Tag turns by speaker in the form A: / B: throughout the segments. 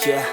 A: yeah.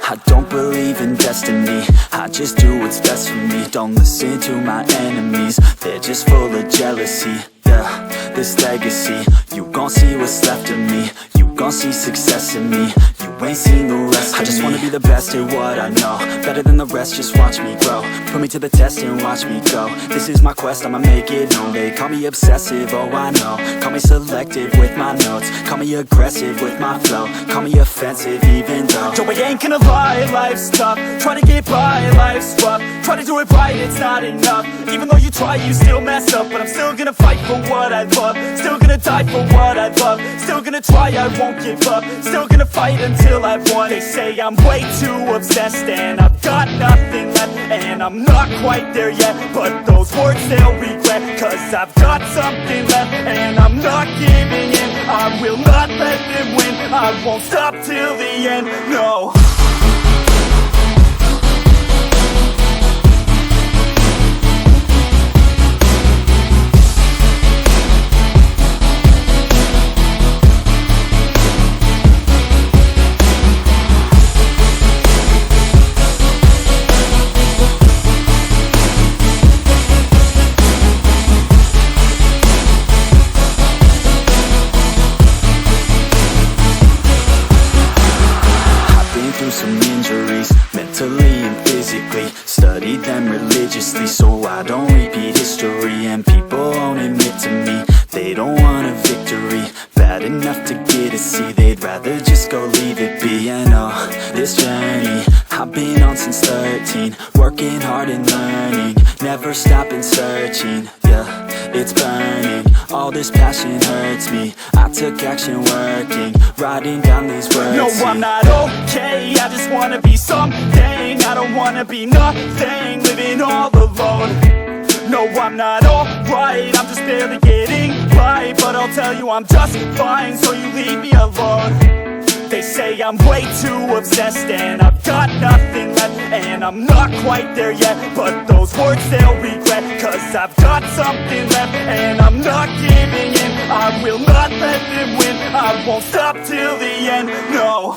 A: I don't believe in destiny, I just do what's best for me. Don't listen to my enemies, they're just full of jealousy. Yeah, this legacy, you gon' see what's left of me. You gon' see success in me, you ain't seen the rest of me. I just wanna be the best at what I know, better than the rest, just watch me grow. Put me to the test and watch me go. This is my quest, I'ma make it known. They call me obsessive, oh I know. Call me selective with my notes, call me aggressive with my flow, call me offensive even though Joe, I ain't gonna lie, life's tough. Try to get by, life's rough. Try to do it right, it's not enough. Even though you try, you still mess up. But I'm still gonna fight for what I love, still gonna die for what I love, still gonna try, I won't give up, still gonna fight until I've won. They say I'm way too obsessed and I've got nothing left, and I'm not quite there yet, but those words they'll regret, cause I've got something left and I'm not giving in. I will not let them win, I won't stop till the end, no. Some injuries, mentally and physically. Studied them religiously so I don't repeat history. And people won't admit to me they don't want a victory bad enough to get a C. They'd rather just go leave it be. I know this journey I've been on since 13, working hard and learning, never stopping searching. Yeah, it's burning, all this passion hurts me. I took action working, writing down these words. No, I'm not okay, I just wanna be something. I don't wanna be nothing, living all alone. No, I'm not alright, I'm just barely getting by. But I'll tell you I'm just fine, so you leave me alone. They say I'm way too obsessed and I've got nothing left, and I'm not quite there yet, but those words they'll regret, cause I've got something left and I'm not giving in. I will not let them win, I won't stop till the end, no.